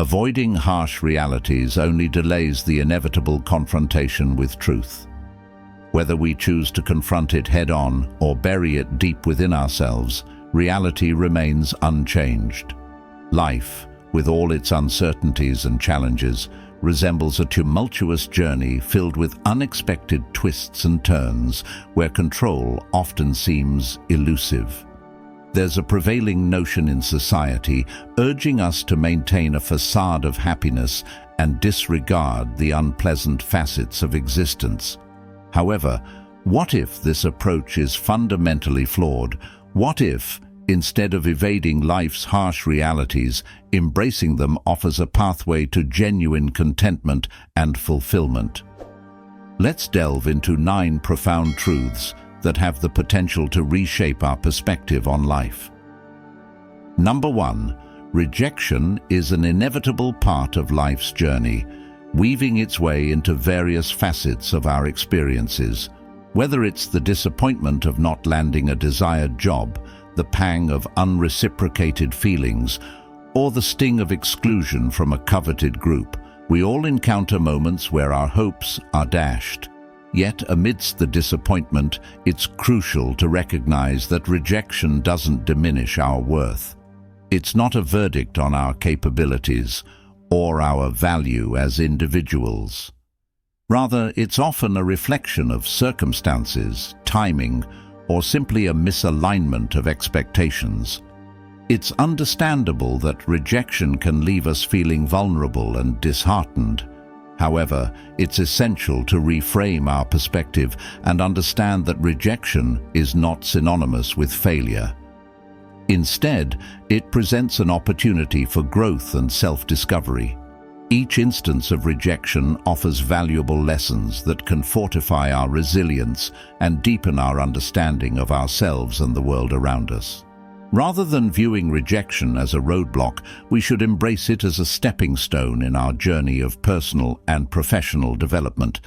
Avoiding harsh realities only delays the inevitable confrontation with truth. Whether we choose to confront it head-on or bury it deep within ourselves, reality remains unchanged. Life, with all its uncertainties and challenges, resembles a tumultuous journey filled with unexpected twists and turns where control often seems elusive. There's a prevailing notion in society urging us to maintain a facade of happiness and disregard the unpleasant facets of existence. However, what if this approach is fundamentally flawed? What if, instead of evading life's harsh realities, embracing them offers a pathway to genuine contentment and fulfillment? Let's delve into 9 profound truths that have the potential to reshape our perspective on life. Number 1. Rejection is an inevitable part of life's journey, weaving its way into various facets of our experiences. Whether it's the disappointment of not landing a desired job, the pang of unreciprocated feelings, or the sting of exclusion from a coveted group, we all encounter moments where our hopes are dashed. Yet, amidst the disappointment, it's crucial to recognize that rejection doesn't diminish our worth. It's not a verdict on our capabilities or our value as individuals. Rather, it's often a reflection of circumstances, timing, or simply a misalignment of expectations. It's understandable that rejection can leave us feeling vulnerable and disheartened. However, it's essential to reframe our perspective and understand that rejection is not synonymous with failure. Instead, it presents an opportunity for growth and self-discovery. Each instance of rejection offers valuable lessons that can fortify our resilience and deepen our understanding of ourselves and the world around us. Rather than viewing rejection as a roadblock, we should embrace it as a stepping stone in our journey of personal and professional development.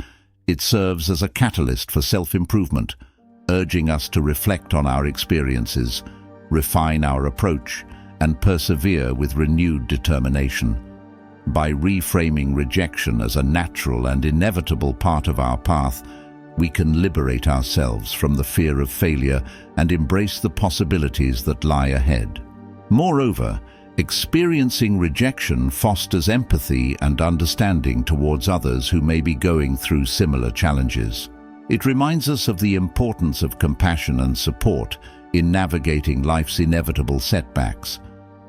It serves as a catalyst for self-improvement, urging us to reflect on our experiences, refine our approach, and persevere with renewed determination. By reframing rejection as a natural and inevitable part of our path, we can liberate ourselves from the fear of failure and embrace the possibilities that lie ahead. Moreover, experiencing rejection fosters empathy and understanding towards others who may be going through similar challenges. It reminds us of the importance of compassion and support in navigating life's inevitable setbacks.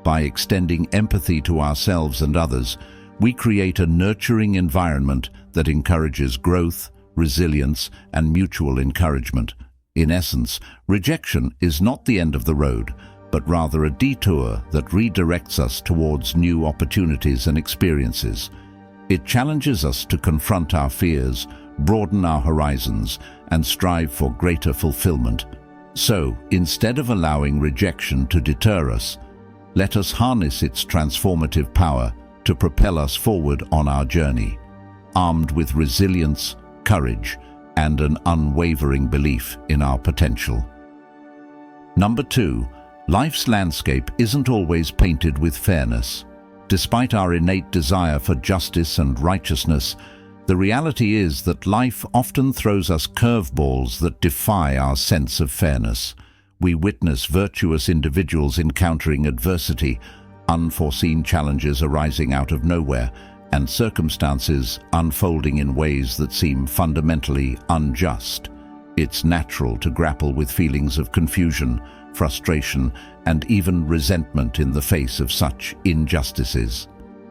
By extending empathy to ourselves and others, we create a nurturing environment that encourages growth, resilience, and mutual encouragement. In essence, rejection is not the end of the road, but rather a detour that redirects us towards new opportunities and experiences. It challenges us to confront our fears, broaden our horizons, and strive for greater fulfillment. So, instead of allowing rejection to deter us, let us harness its transformative power to propel us forward on our journey, armed with resilience, courage, and an unwavering belief in our potential. Number 2, life's landscape isn't always painted with fairness. Despite our innate desire for justice and righteousness, the reality is that life often throws us curveballs that defy our sense of fairness. We witness virtuous individuals encountering adversity, unforeseen challenges arising out of nowhere, and circumstances unfolding in ways that seem fundamentally unjust. It's natural to grapple with feelings of confusion, frustration, and even resentment in the face of such injustices.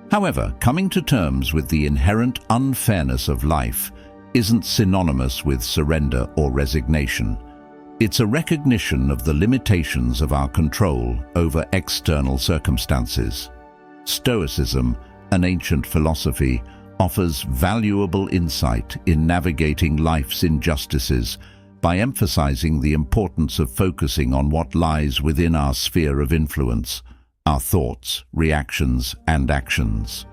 However, coming to terms with the inherent unfairness of life isn't synonymous with surrender or resignation. It's a recognition of the limitations of our control over external circumstances. Stoicism, an ancient philosophy, offers valuable insight in navigating life's injustices by emphasizing the importance of focusing on what lies within our sphere of influence, our thoughts, reactions, and actions.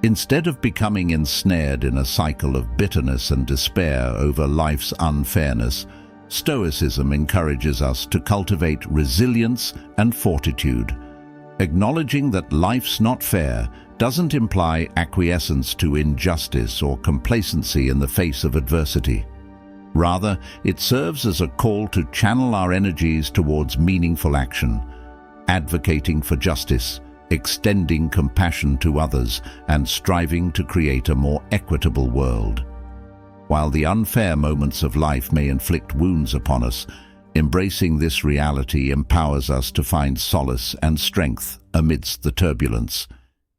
Instead of becoming ensnared in a cycle of bitterness and despair over life's unfairness, Stoicism encourages us to cultivate resilience and fortitude. Acknowledging that life's not fair doesn't imply acquiescence to injustice or complacency in the face of adversity. Rather, it serves as a call to channel our energies towards meaningful action, advocating for justice, extending compassion to others, and striving to create a more equitable world. While the unfair moments of life may inflict wounds upon us, embracing this reality empowers us to find solace and strength amidst the turbulence.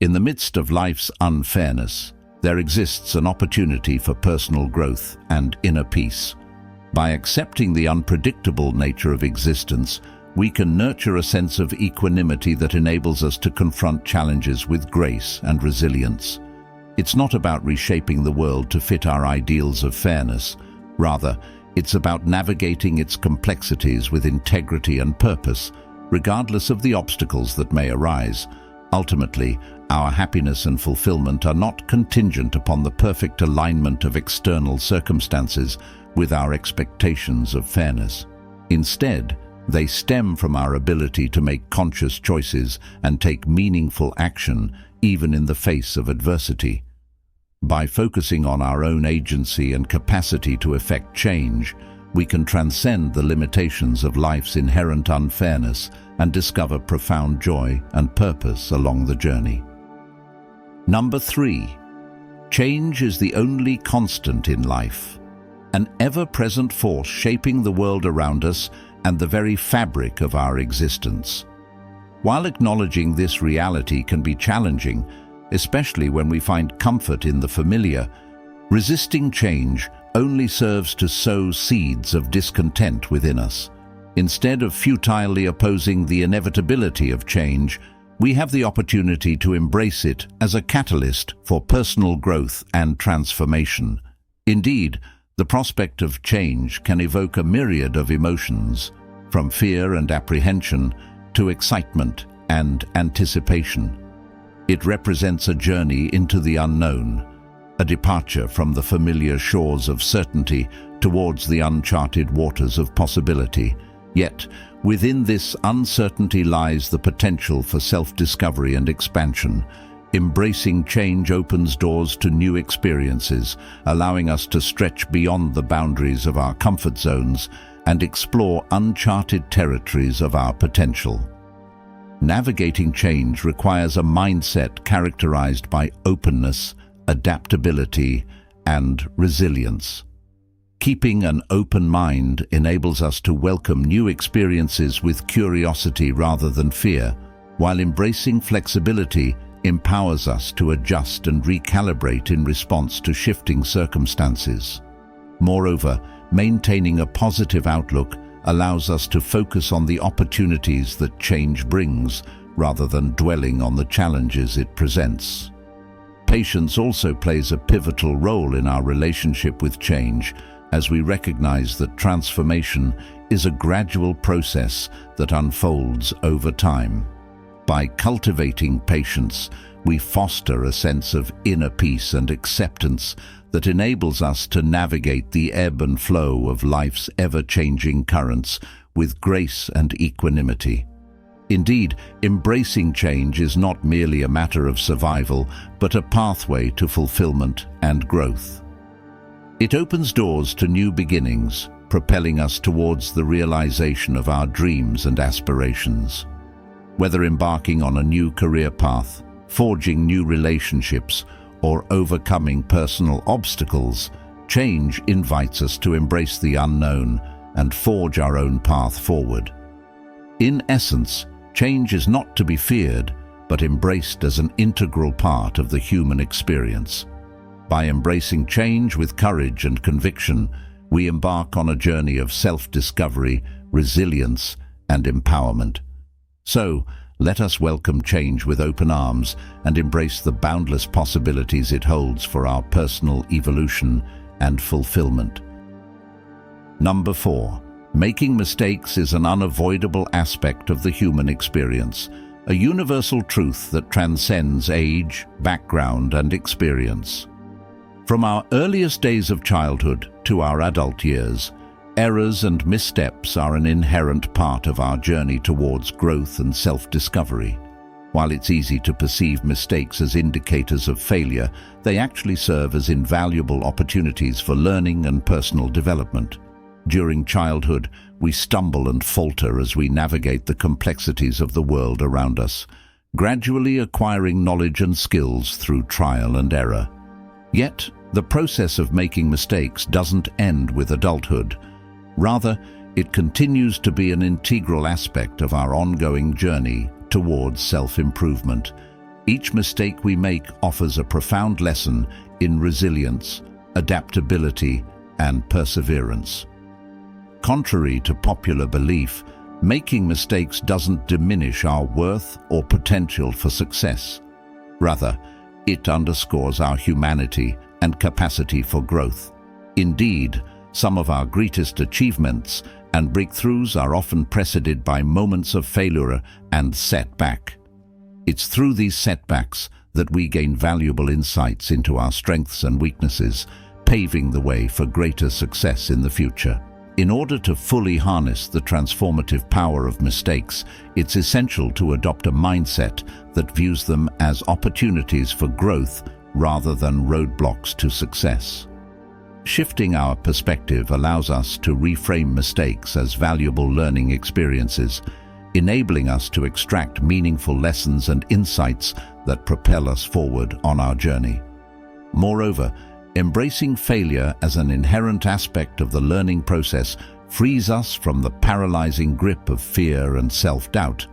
In the midst of life's unfairness, there exists an opportunity for personal growth and inner peace. By accepting the unpredictable nature of existence, we can nurture a sense of equanimity that enables us to confront challenges with grace and resilience. It's not about reshaping the world to fit our ideals of fairness. Rather, it's about navigating its complexities with integrity and purpose, regardless of the obstacles that may arise. Ultimately, our happiness and fulfillment are not contingent upon the perfect alignment of external circumstances with our expectations of fairness. Instead, they stem from our ability to make conscious choices and take meaningful action even in the face of adversity. By focusing on our own agency and capacity to effect change, we can transcend the limitations of life's inherent unfairness and discover profound joy and purpose along the journey. Number 3. Change is the only constant in life, an ever-present force shaping the world around us and the very fabric of our existence. While acknowledging this reality can be challenging, especially when we find comfort in the familiar, resisting change only serves to sow seeds of discontent within us. Instead of futilely opposing the inevitability of change, we have the opportunity to embrace it as a catalyst for personal growth and transformation. Indeed, the prospect of change can evoke a myriad of emotions, from fear and apprehension to excitement and anticipation. It represents a journey into the unknown, a departure from the familiar shores of certainty towards the uncharted waters of possibility. Yet, within this uncertainty lies the potential for self-discovery and expansion. Embracing change opens doors to new experiences, allowing us to stretch beyond the boundaries of our comfort zones and explore uncharted territories of our potential. Navigating change requires a mindset characterized by openness, adaptability, and resilience. Keeping an open mind enables us to welcome new experiences with curiosity rather than fear, while embracing flexibility empowers us to adjust and recalibrate in response to shifting circumstances. Moreover, maintaining a positive outlook allows us to focus on the opportunities that change brings, rather than dwelling on the challenges it presents. Patience also plays a pivotal role in our relationship with change, as we recognize that transformation is a gradual process that unfolds over time. By cultivating patience, we foster a sense of inner peace and acceptance that enables us to navigate the ebb and flow of life's ever-changing currents with grace and equanimity. Indeed, embracing change is not merely a matter of survival, but a pathway to fulfillment and growth. It opens doors to new beginnings, propelling us towards the realization of our dreams and aspirations. Whether embarking on a new career path, forging new relationships, or overcoming personal obstacles, change invites us to embrace the unknown and forge our own path forward. In essence, change is not to be feared, but embraced as an integral part of the human experience. By embracing change with courage and conviction, we embark on a journey of self-discovery, resilience, and empowerment. So, let us welcome change with open arms and embrace the boundless possibilities it holds for our personal evolution and fulfillment. Number 4. Making mistakes is an unavoidable aspect of the human experience, a universal truth that transcends age, background, and experience. From our earliest days of childhood to our adult years, errors and missteps are an inherent part of our journey towards growth and self-discovery. While it's easy to perceive mistakes as indicators of failure, they actually serve as invaluable opportunities for learning and personal development. During childhood, we stumble and falter as we navigate the complexities of the world around us, gradually acquiring knowledge and skills through trial and error. Yet, the process of making mistakes doesn't end with adulthood. Rather, it continues to be an integral aspect of our ongoing journey towards self-improvement. Each mistake we make offers a profound lesson in resilience, adaptability, and perseverance. Contrary to popular belief, making mistakes doesn't diminish our worth or potential for success. Rather, it underscores our humanity and capacity for growth. Indeed, some of our greatest achievements and breakthroughs are often preceded by moments of failure and setback. It's through these setbacks that we gain valuable insights into our strengths and weaknesses, paving the way for greater success in the future. In order to fully harness the transformative power of mistakes, it's essential to adopt a mindset that views them as opportunities for growth rather than roadblocks to success. Shifting our perspective allows us to reframe mistakes as valuable learning experiences, enabling us to extract meaningful lessons and insights that propel us forward on our journey. Moreover, embracing failure as an inherent aspect of the learning process frees us from the paralyzing grip of fear and self-doubt,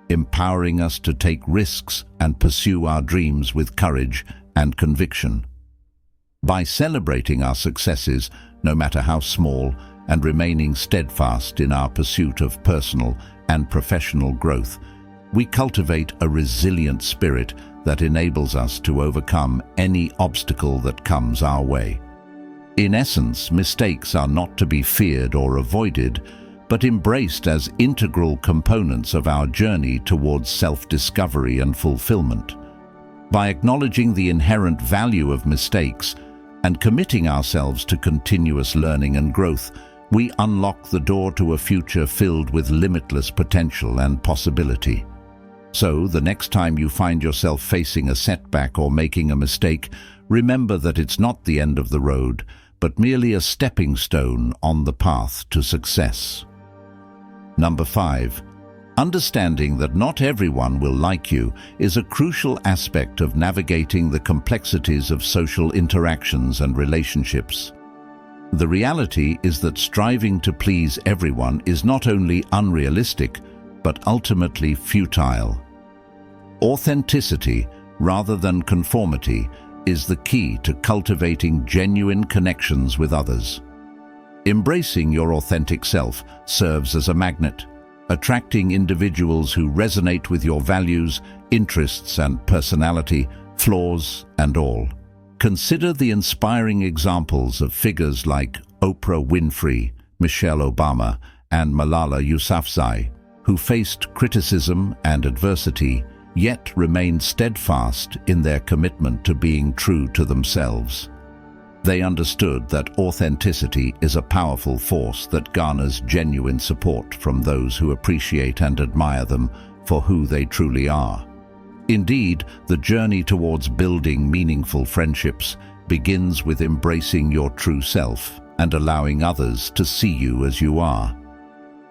empowering us to take risks and pursue our dreams with courage and conviction. By celebrating our successes, no matter how small, and remaining steadfast in our pursuit of personal and professional growth, we cultivate a resilient spirit that enables us to overcome any obstacle that comes our way. In essence, mistakes are not to be feared or avoided, but embraced as integral components of our journey towards self-discovery and fulfillment. By acknowledging the inherent value of mistakes and committing ourselves to continuous learning and growth, we unlock the door to a future filled with limitless potential and possibility. So, the next time you find yourself facing a setback or making a mistake, remember that it's not the end of the road, but merely a stepping stone on the path to success. Number 5. Understanding that not everyone will like you is a crucial aspect of navigating the complexities of social interactions and relationships. The reality is that striving to please everyone is not only unrealistic, but ultimately futile. Authenticity, rather than conformity, is the key to cultivating genuine connections with others. Embracing your authentic self serves as a magnet, attracting individuals who resonate with your values, interests, and personality, flaws and all. Consider the inspiring examples of figures like Oprah Winfrey, Michelle Obama, and Malala Yousafzai, who faced criticism and adversity, yet remained steadfast in their commitment to being true to themselves. They understood that authenticity is a powerful force that garners genuine support from those who appreciate and admire them for who they truly are. Indeed, the journey towards building meaningful friendships begins with embracing your true self and allowing others to see you as you are.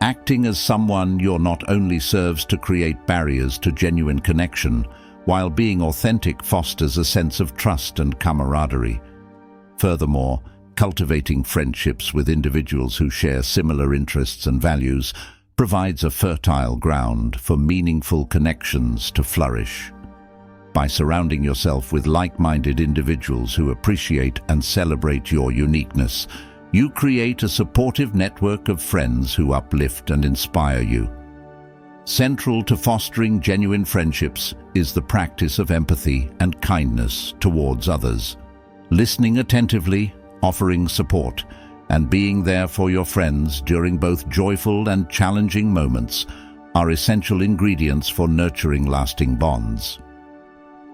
Acting as someone you're not only serves to create barriers to genuine connection, while being authentic fosters a sense of trust and camaraderie. Furthermore, cultivating friendships with individuals who share similar interests and values provides a fertile ground for meaningful connections to flourish. By surrounding yourself with like-minded individuals who appreciate and celebrate your uniqueness, you create a supportive network of friends who uplift and inspire you. Central to fostering genuine friendships is the practice of empathy and kindness towards others. Listening attentively, offering support, and being there for your friends during both joyful and challenging moments are essential ingredients for nurturing lasting bonds.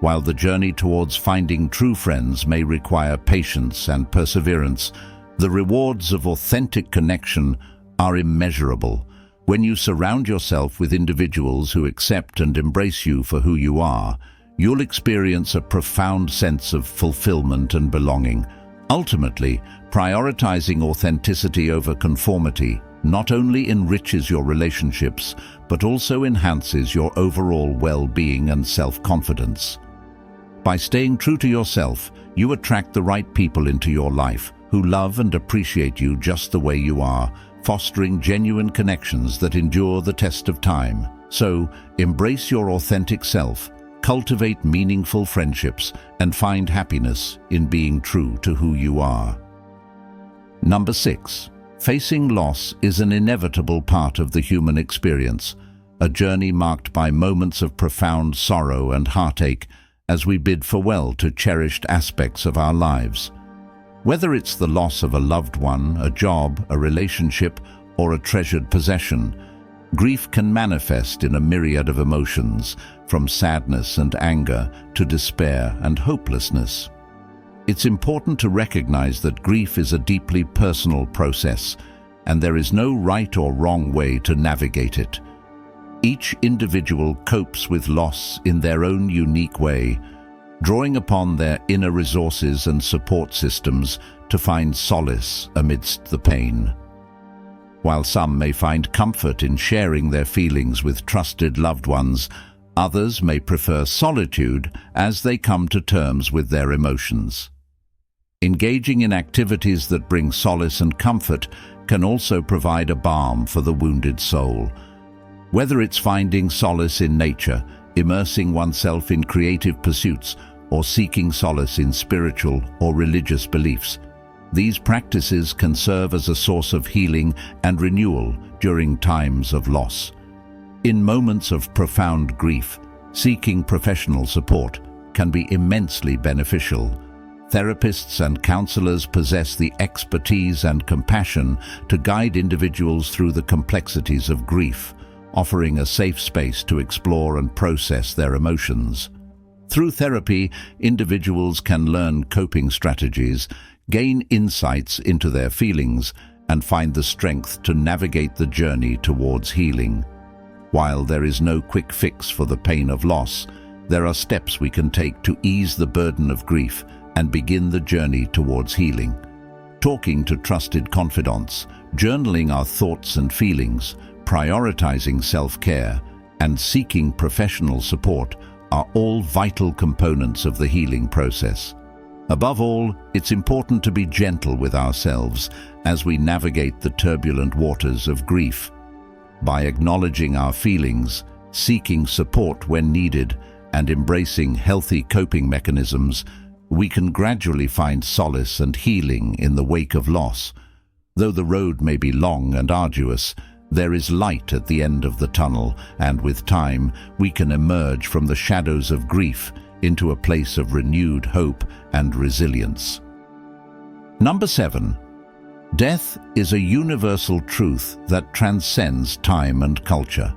While the journey towards finding true friends may require patience and perseverance, the rewards of authentic connection are immeasurable, When you surround yourself with individuals who accept and embrace you for who you are, you'll experience a profound sense of fulfillment and belonging. Ultimately, prioritizing authenticity over conformity not only enriches your relationships, but also enhances your overall well-being and self-confidence. By staying true to yourself, you attract the right people into your life who love and appreciate you just the way you are, fostering genuine connections that endure the test of time. So, embrace your authentic self, cultivate meaningful friendships, and find happiness in being true to who you are. Number 6. Facing loss is an inevitable part of the human experience, a journey marked by moments of profound sorrow and heartache as we bid farewell to cherished aspects of our lives. Whether it's the loss of a loved one, a job, a relationship, or a treasured possession, grief can manifest in a myriad of emotions, from sadness and anger to despair and hopelessness. It's important to recognize that grief is a deeply personal process, and there is no right or wrong way to navigate it. Each individual copes with loss in their own unique way, drawing upon their inner resources and support systems to find solace amidst the pain. While some may find comfort in sharing their feelings with trusted loved ones, others may prefer solitude as they come to terms with their emotions. Engaging in activities that bring solace and comfort can also provide a balm for the wounded soul. Whether it's finding solace in nature, immersing oneself in creative pursuits, or seeking solace in spiritual or religious beliefs, these practices can serve as a source of healing and renewal during times of loss. In moments of profound grief, seeking professional support can be immensely beneficial. Therapists and counselors possess the expertise and compassion to guide individuals through the complexities of grief, offering a safe space to explore and process their emotions. Through therapy, individuals can learn coping strategies, gain insights into their feelings, and find the strength to navigate the journey towards healing. While there is no quick fix for the pain of loss, there are steps we can take to ease the burden of grief and begin the journey towards healing. Talking to trusted confidants, journaling our thoughts and feelings, prioritizing self-care, and seeking professional support are all vital components of the healing process. Above all, it's important to be gentle with ourselves as we navigate the turbulent waters of grief. By acknowledging our feelings, seeking support when needed, and embracing healthy coping mechanisms, we can gradually find solace and healing in the wake of loss. Though the road may be long and arduous, there is light at the end of the tunnel, and with time, we can emerge from the shadows of grief into a place of renewed hope and resilience. Number 7. Death is a universal truth that transcends time and culture.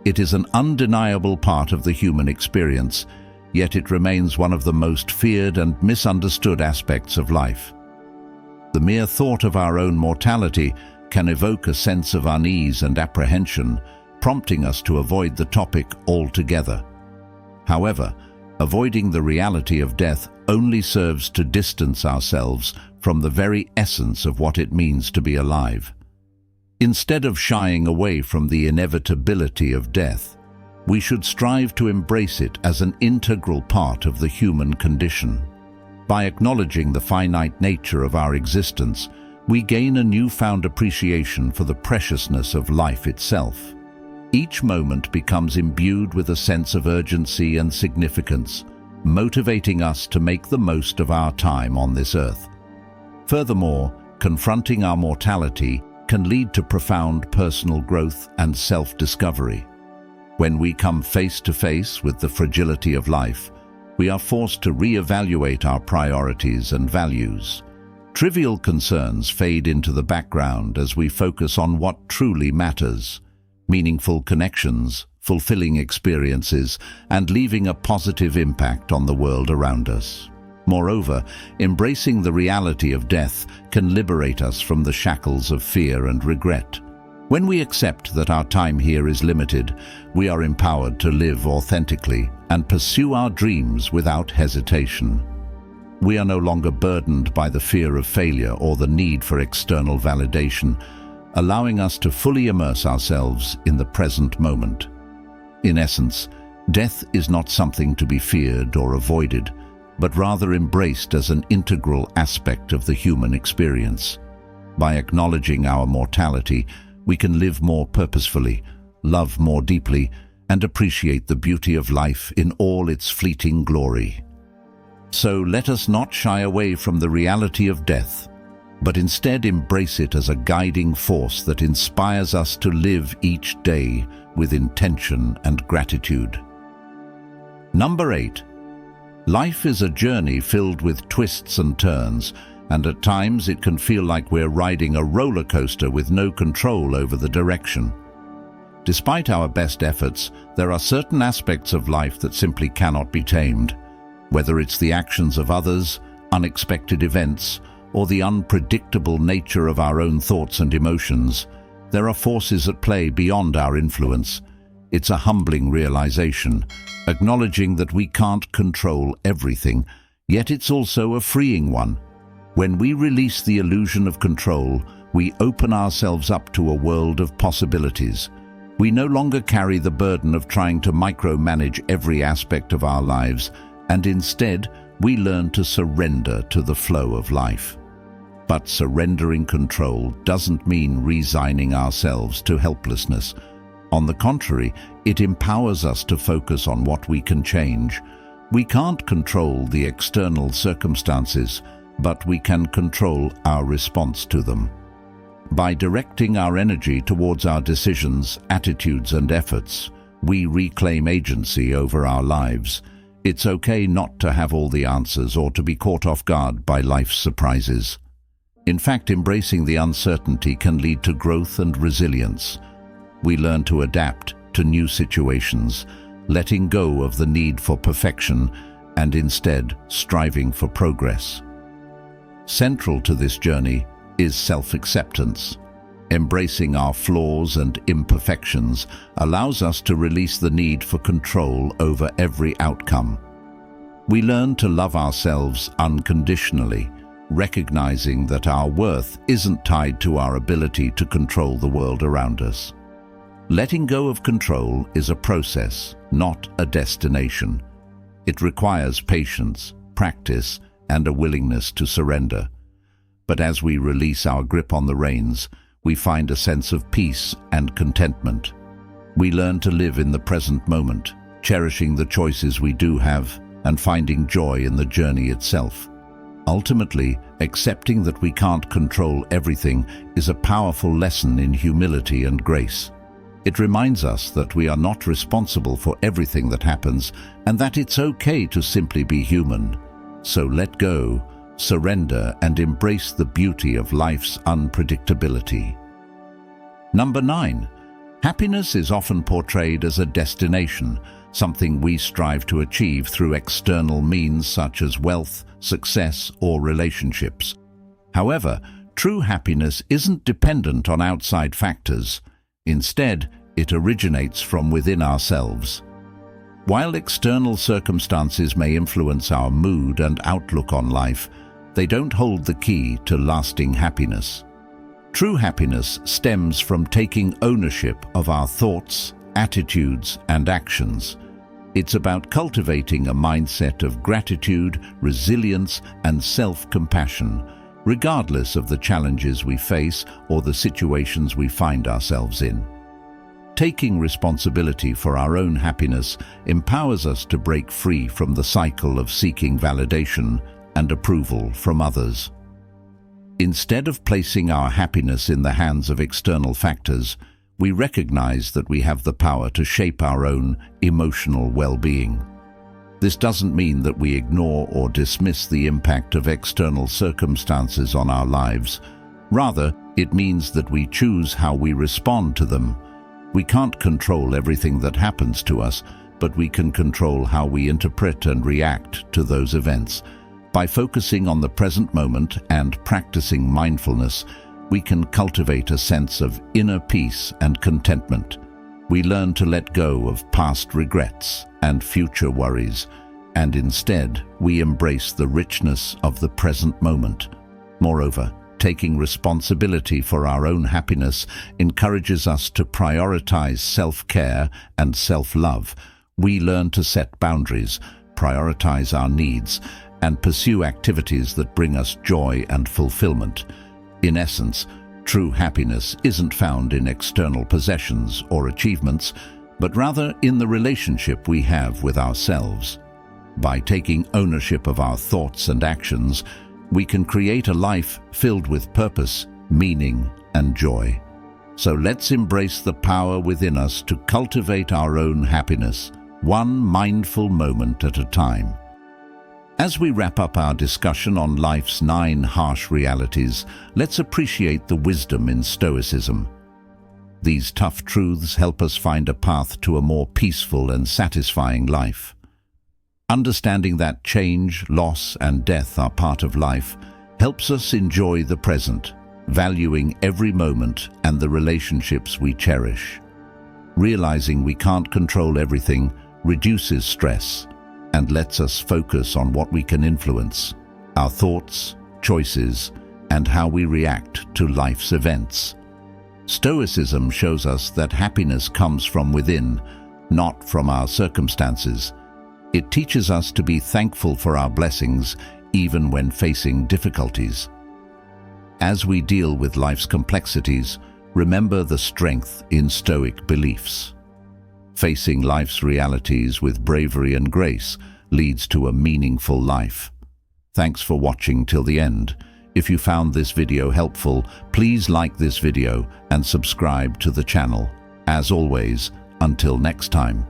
It is an undeniable part of the human experience, yet it remains one of the most feared and misunderstood aspects of life. The mere thought of our own mortality can evoke a sense of unease and apprehension, prompting us to avoid the topic altogether. However, avoiding the reality of death only serves to distance ourselves from the very essence of what it means to be alive. Instead of shying away from the inevitability of death, we should strive to embrace it as an integral part of the human condition. By acknowledging the finite nature of our existence, we gain a newfound appreciation for the preciousness of life itself. Each moment becomes imbued with a sense of urgency and significance, motivating us to make the most of our time on this earth. Furthermore, confronting our mortality can lead to profound personal growth and self-discovery. When we come face to face with the fragility of life, we are forced to re-evaluate our priorities and values. Trivial concerns fade into the background as we focus on what truly matters: meaningful connections, fulfilling experiences, and leaving a positive impact on the world around us. Moreover, embracing the reality of death can liberate us from the shackles of fear and regret. When we accept that our time here is limited, we are empowered to live authentically and pursue our dreams without hesitation. We are no longer burdened by the fear of failure or the need for external validation, allowing us to fully immerse ourselves in the present moment. In essence, death is not something to be feared or avoided, but rather embraced as an integral aspect of the human experience. By acknowledging our mortality, we can live more purposefully, love more deeply, and appreciate the beauty of life in all its fleeting glory. So let us not shy away from the reality of death, but instead embrace it as a guiding force that inspires us to live each day with intention and gratitude. Number 8. Life is a journey filled with twists and turns, and at times it can feel like we're riding a roller coaster with no control over the direction. Despite our best efforts, there are certain aspects of life that simply cannot be tamed. Whether it's the actions of others, unexpected events, or the unpredictable nature of our own thoughts and emotions, there are forces at play beyond our influence. It's a humbling realization, acknowledging that we can't control everything, yet it's also a freeing one. When we release the illusion of control, we open ourselves up to a world of possibilities. We no longer carry the burden of trying to micromanage every aspect of our lives, and instead, we learn to surrender to the flow of life. But surrendering control doesn't mean resigning ourselves to helplessness. On the contrary, it empowers us to focus on what we can change. We can't control the external circumstances, but we can control our response to them. By directing our energy towards our decisions, attitudes, and efforts, we reclaim agency over our lives. It's okay not to have all the answers or to be caught off guard by life's surprises. In fact, embracing the uncertainty can lead to growth and resilience. We learn to adapt to new situations, letting go of the need for perfection and instead striving for progress. Central to this journey is self-acceptance. Embracing our flaws and imperfections allows us to release the need for control over every outcome. We learn to love ourselves unconditionally, recognizing that our worth isn't tied to our ability to control the world around us. Letting go of control is a process, not a destination. It requires patience, practice, and a willingness to surrender. But as we release our grip on the reins, we find a sense of peace and contentment. We learn to live in the present moment, cherishing the choices we do have and finding joy in the journey itself. Ultimately, accepting that we can't control everything is a powerful lesson in humility and grace. It reminds us that we are not responsible for everything that happens and that it's okay to simply be human. So let go, surrender, and embrace the beauty of life's unpredictability. Number 9. Happiness is often portrayed as a destination, something we strive to achieve through external means such as wealth, success, or relationships. However, true happiness isn't dependent on outside factors. Instead, it originates from within ourselves. While external circumstances may influence our mood and outlook on life, they don't hold the key to lasting happiness. True happiness stems from taking ownership of our thoughts, attitudes, and actions. It's about cultivating a mindset of gratitude, resilience, and self-compassion, regardless of the challenges we face or the situations we find ourselves in. Taking responsibility for our own happiness empowers us to break free from the cycle of seeking validation and approval from others. Instead of placing our happiness in the hands of external factors, we recognize that we have the power to shape our own emotional well-being. This doesn't mean that we ignore or dismiss the impact of external circumstances on our lives. Rather, it means that we choose how we respond to them. We can't control everything that happens to us, but we can control how we interpret and react to those events. By focusing on the present moment and practicing mindfulness, we can cultivate a sense of inner peace and contentment. We learn to let go of past regrets and future worries, and instead we embrace the richness of the present moment. Moreover, taking responsibility for our own happiness encourages us to prioritize self-care and self-love. We learn to set boundaries, prioritize our needs, and pursue activities that bring us joy and fulfillment. In essence, true happiness isn't found in external possessions or achievements, but rather in the relationship we have with ourselves. By taking ownership of our thoughts and actions, we can create a life filled with purpose, meaning, and joy. So let's embrace the power within us to cultivate our own happiness, one mindful moment at a time. As we wrap up our discussion on life's 9 harsh realities, let's appreciate the wisdom in Stoicism. These tough truths help us find a path to a more peaceful and satisfying life. Understanding that change, loss, and death are part of life helps us enjoy the present, valuing every moment and the relationships we cherish. Realizing we can't control everything reduces stress and lets us focus on what we can influence: our thoughts, choices, and how we react to life's events. Stoicism shows us that happiness comes from within, not from our circumstances. It teaches us to be thankful for our blessings, even when facing difficulties. As we deal with life's complexities, remember the strength in Stoic beliefs. Facing life's realities with bravery and grace leads to a meaningful life. Thanks for watching till the end. If you found this video helpful, please like this video and subscribe to the channel. As always, until next time.